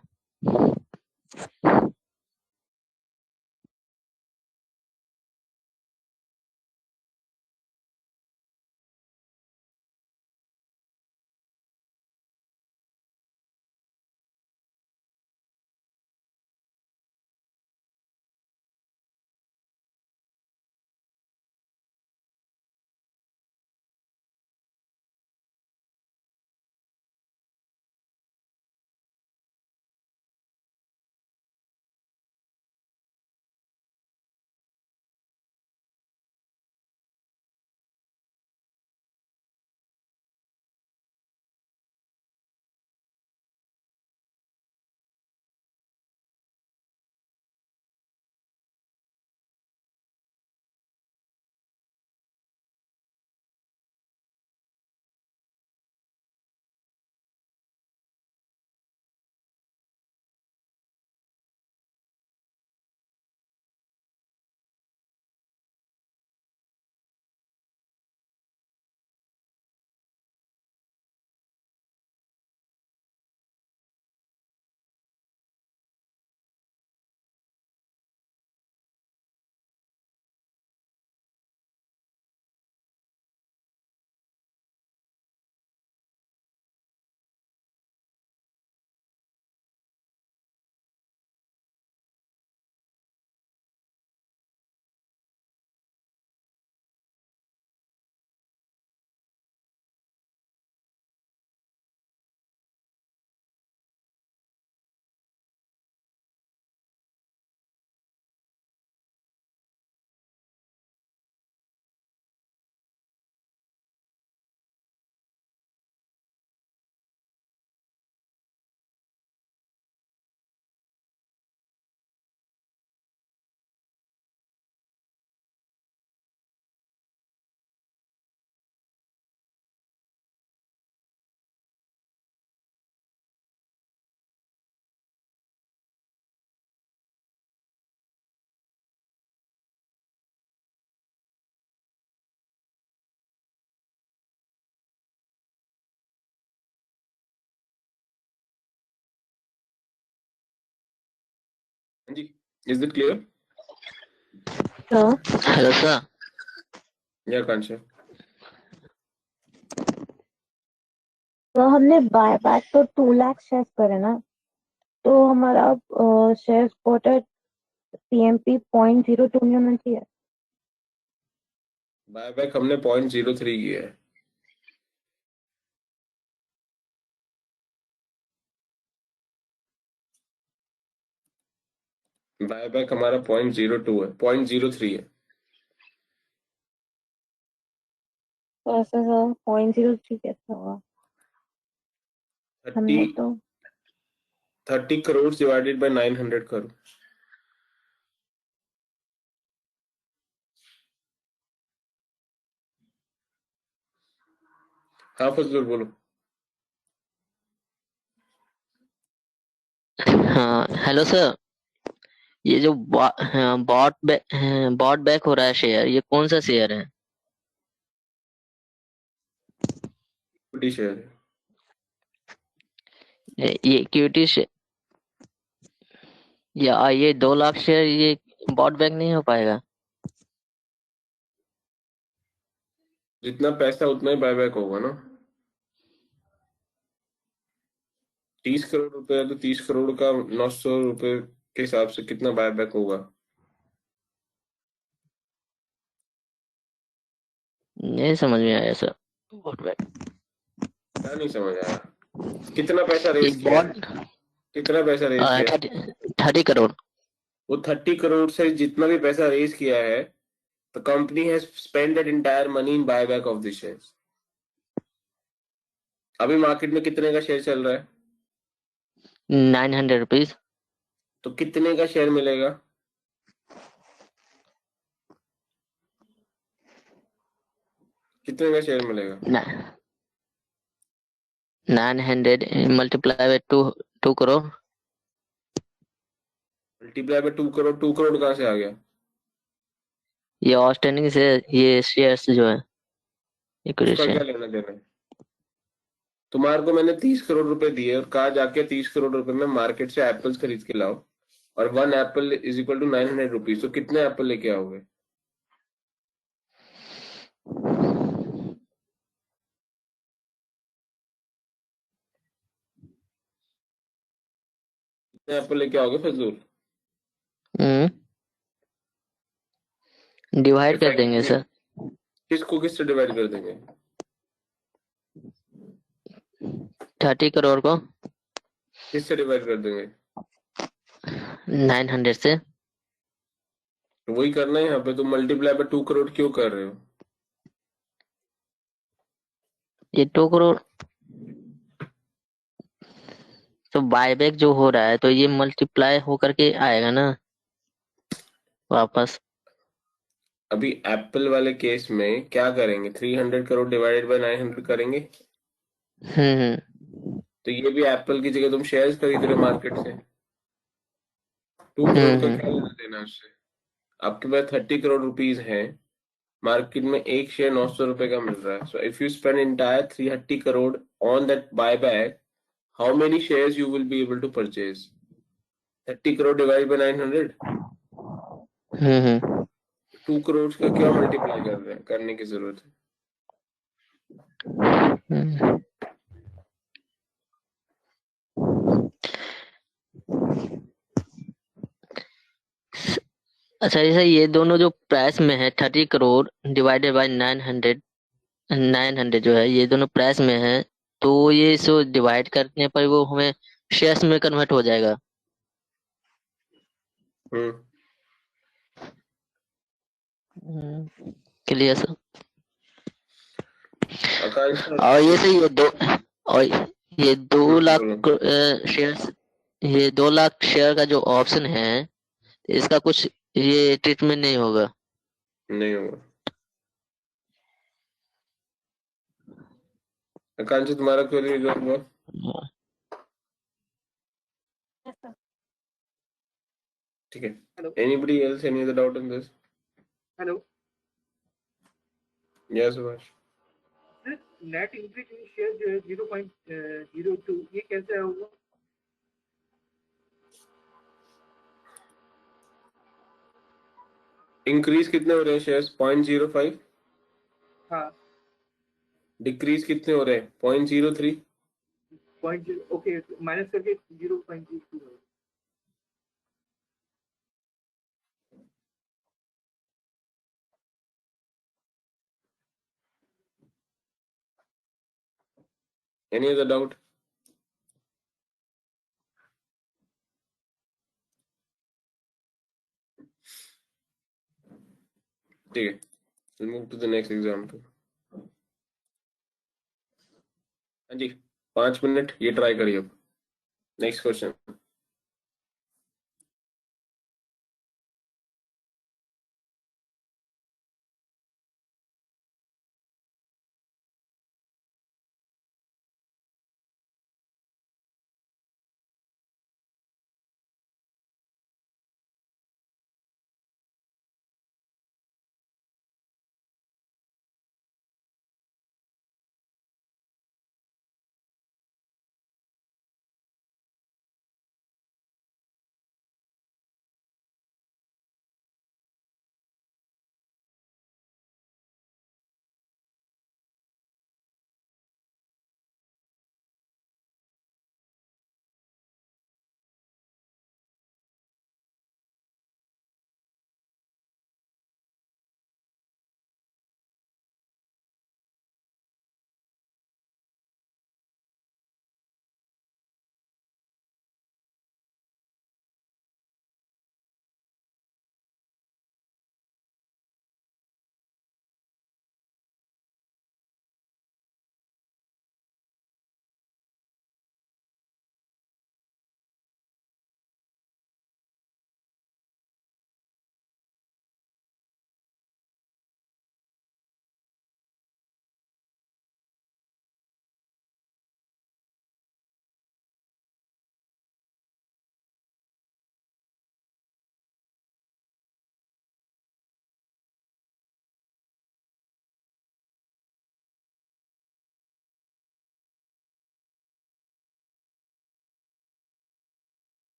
जी, is it clear? Sir, hello sir. Yeah, Kansha. तो हमने बाय बैक तो 2 लाख शेयर करे ना, तो हमारा शेयर स्पॉटेड CMP 0.02 में होना चाहिए। बायबैक हमने 0.03 किया है। बायबैक हमारा 0.02 है, 0.03 है। तो ऐसा सर 0.03 कैसे होगा? हमने 30 तो 30 crores divided by 900 करो। हाँ फजलुल बोलो। हाँ हेलो सर, ये जो बॉट बैक हो रहा है शेयर, ये कौन सा शेयर है? इक्विटी शेयर है। ये इक्विटी शेयर या ये 2 लाख शेयर, ये बॉट बैक नहीं हो पाएगा? जितना पैसा उतना ही बायबैक होगा ना। 30 करोड़ रुपए है तो 30 करोड़ का 900 रुपए के हिसाब से कितना बायबैक होगा? नहीं समझ में आया सर। बॉट बैक क्या नहीं समझ आया? कितना पैसा ये रेज किया है? बॉट कितना पैसा रेज किया है? 30 करोड़। वो 30 करोड़ से जितना भी पैसा रेज किया है, the company has spent that entire money in buyback of the shares. अभी मार्केट में कितने का शेयर चल रहा है? 900 रुपीज। तो कितने का शेयर मिलेगा? कितने का शेयर मिलेगा? 900 multiply by 2 crore. Multiply by 2 crore. 2 crore कहाँ से आ गया? ये आउटस्टैंडिंग से, ये शेयर्स जो है इक्विटी उसका क्या शेयर। लेना देना है? तुम्हारे को मैंने 30 करोड़ रुपए दिए और कहा जाके 30 करोड़ रुपए में मार्केट से एप्पल्स खरीद के लाओ, और 1 apple is equal to 900 rupees. तो कितने एप्पल लेके आओगे? कितने एप्पल लेके आओगे फजूल? डिवाइड कर देंगे इफेक्टिवली सर। किसको किससे डिवाइड कर देंगे? 30 करोड़ को किससे डिवाइड कर देंगे? 900 से। तो वही करना है यहाँ पे। तो मल्टीप्लाई बाय 2 करोड़ क्यों कर रहे हो? ये 2 करोड़ तो बायबैक जो हो रहा है, तो ये मल्टीप्लाई होकर के आएगा ना वापस। अभी एप्पल वाले केस में क्या करेंगे? 300 करोड़ डिवाइडेड बाय 900 करेंगे। तो ये भी एप्पल की जगह तुम शेयर्स खरीद रहे हो मार्केट से। 2 करोड़ का क्या लेना देना है उससे? आपके पास 30 करोड़ रुपीज है, मार्केट में एक शेयर 900 रुपए का मिल रहा है। So if you spend entire 330 crore on that buyback, how many shares you will be able to purchase? 30 crore divide by 900। 2 crore का क्या मल्टीप्लाई कर रहे हैं? करने की जरूरत है। अच्छा जैसे ये दोनों जो प्राइस में है, 30 करोड़ डिवाइडेड बाय 900 जो है, ये दोनों प्राइस में है, तो ये सो डिवाइड करने पर वो हमें शेयर्स में कन्वर्ट हो जाएगा। Clear sir. आकांक्षा और ये सही, और ये 2 लाख बोलो। शेयर्स, ये 2 लाख शेयर का जो ऑप्शन है, इसका कुछ ये ट्रीटमेंट नहीं होगा? नहीं होगा। आकांक्षा तुम्हारा क्वेरी रिजॉल्व हुआ? ठीक है। Hello. Anybody else? Any other doubt in this? Hello. Yes, Subhash. Sir net increase in share जो है 0.02, ये कैसे होगा? इंक्रीज कितने हो रहे हैं शेयर्स? 0.05। हाँ डिक्रीज कितने हो रहे हैं? 0.03। 0.0 ओके माइनस करके 0.02 एनी अदर डाउट? ठीक है, move to the next example. हाँ जी, 5 मिनट ये ट्राई करिए अब। Next question.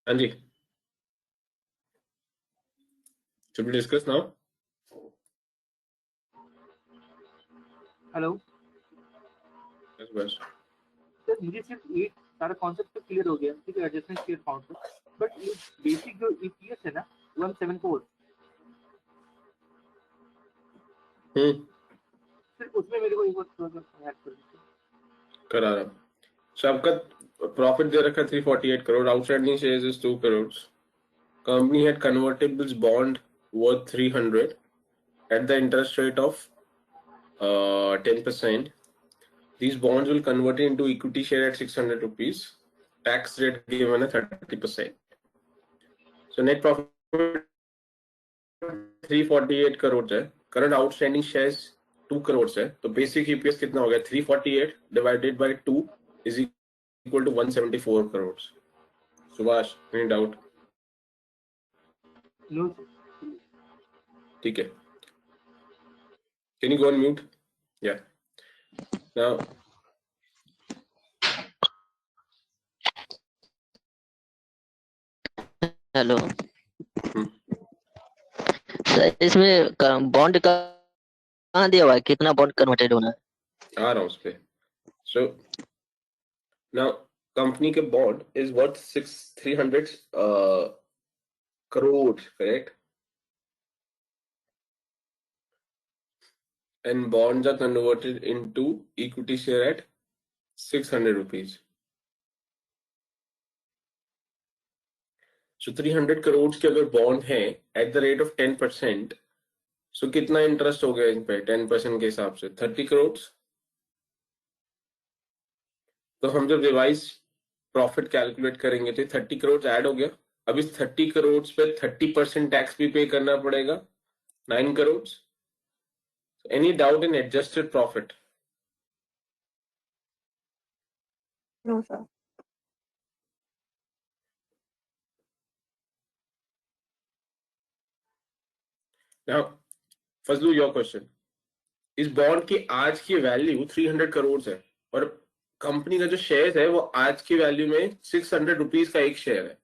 हाँ जी, should we discuss now? Hello बस सर, मुझे सिर्फ एक सारा कॉन्सेप्ट तो क्लियर हो गया, ठीक है, एडजस्टमेंट शेयर काउंटर, बट ये बेसिक जो ईपीएस है ना 174, सिर्फ उसमें मेरे को एक बार थोड़ा सा ऐड कर दीजिए। करा रहा हूँ। So आपका प्रॉफिट दे रखा 348 crore, outstanding shares is 2 crores. Company had convertibles bond worth 300 at the interest rate of 10%. These bonds will convert into equity share at 600 rupees. Tax rate given at 30%. So net profit 348 crores है. Current outstanding shares 2 crores है. तो basic EPS कितना हो गया? 348 divided by 2 is equal to 174 crores. Subhash, any doubt? No ठीक है. Can you go on mute? Yeah. Now, hello sir, इसमें bond का कहाँ दिया हुआ है, कितना बॉन्ड कन्वर्टेड होना है? आ रहा हूँ उस पे. So now company के bond is worth 300 crores, correct? And bonds are converted into equity share at 600 rupees. So 300 crores के अगर bond है at the rate of 10%, so कितना interest हो गया इन पे 10% के हिसाब से? 30 crores. तो हम जब रिवाइज प्रॉफिट कैलकुलेट करेंगे तो 30 करोड़ ऐड हो गया. अब इस 30 करोड़ पे 30% टैक्स भी पे करना पड़ेगा, 9 crore. Any doubt in adjusted profit? No, sir. Now Fazlu, your question. इस बॉन्ड की आज की वैल्यू 300 करोड़ है और कंपनी का जो शेयर है वो आज की वैल्यू में 600 रुपीज का एक शेयर है.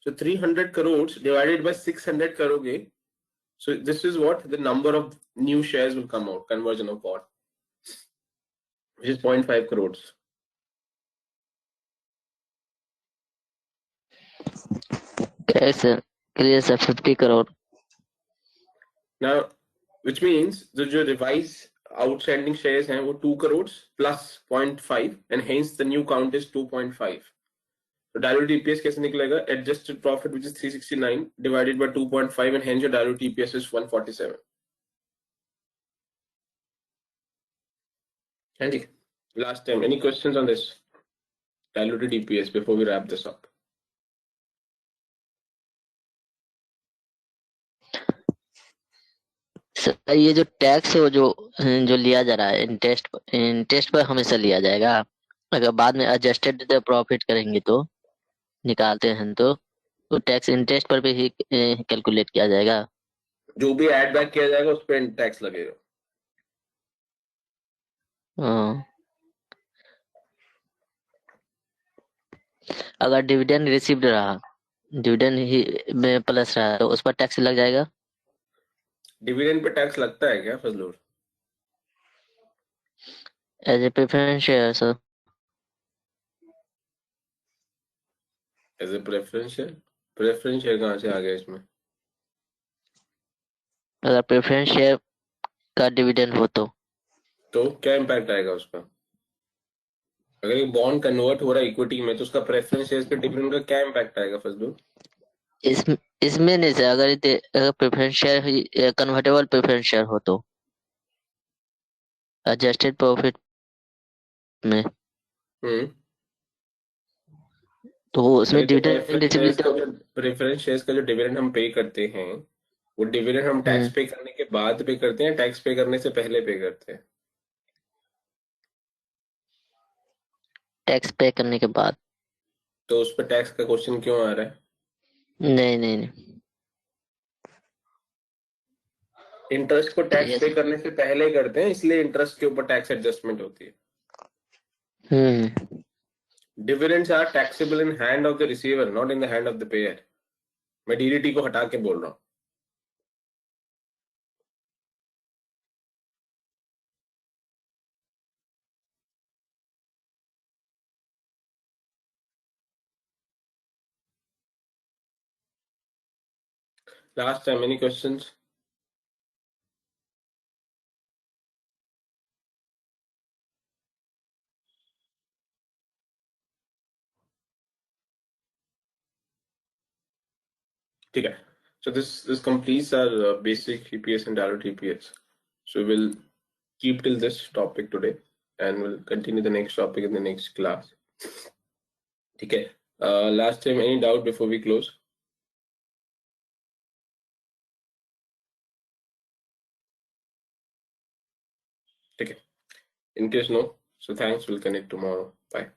So 300 crores divided by 600 करोगे, so this is what the number of new shares will come out, conversion of bond, which is 0.5 crores. कैसे clear sir, 50 crore. Now, which means the जो revised outstanding shares हैं वो 2 crores plus 0.5 and hence the new count is 2.5. So diluted EPS कैसे निकलेगा? Adjusted profit which is 369 divided by 2.5 and hence your diluted EPS is 147. Handy. Last time, any questions on this diluted EPS before we wrap this up? Sir ये जो tax है वो जो जो लिया जा रहा है इंटरेस्ट पर हमेशा लिया जाएगा. अगर बाद में एडजस्टेड प्रॉफिट करेंगे तो निकालते हैं तो टैक्स इंटरेस्ट पर भी ही कैलकुलेट किया जाएगा. जो भी ऐड बैक किया जाएगा उस पर टैक्स लगेगा. हाँ. अगर डिविडेंड रिसीव्ड रहा, डिविडेंड ही में प्लस रहा तो उस पर टैक्स लग जाएगा. डिविडेंड पे टैक्स लगता है क्या Fazlur? As a preference share sir. As a preference share? Preference share कहाँ से आ गया इसमें? अगर प्रेफरेंस शेयर का डिविडेंड हो तो क्या इम्पैक्ट आएगा उसका? अगर एक बॉन्ड कन्वर्ट हो रहा है इक्विटी में तो उसका प्रेफरेंस शेयर पे डिविडेंड का क्या इम्पैक्ट आएगा फजलूर? इसमें नहीं सर. अगर preference share convertible preference share हो तो एडजस्टेड प्रॉफिट में तो उसमें डिविडेंड रिसीव्ड. प्रेफरेंस शेयर्स का जो डिविडेंड हम पे करते हैं वो डिविडेंड हम टैक्स पे करने के बाद पे करते हैं, टैक्स पे करने से पहले पे करते हैं? टैक्स पे करने के बाद. तो उस पर टैक्स का क्वेश्चन क्यों आ रहा है? नहीं नहीं नहीं. इंटरेस्ट को टैक्स Yes. पे करने से पहले करते हैं इसलिए इंटरेस्ट के ऊपर टैक्स एडजस्टमेंट होती है. Dividends are taxable in hand of the receiver, not in the hand of the payer. मैं DDT को हटा के बोल रहा हूँ. Last time, any questions? ठीक है. So this completes our basic EPS and dilute EPS. So we'll keep till this topic today, and we'll continue the next topic in the next class. ठीक है. Last time, any doubt before we close? ठीक है. In case no, so thanks. We'll connect tomorrow. Bye.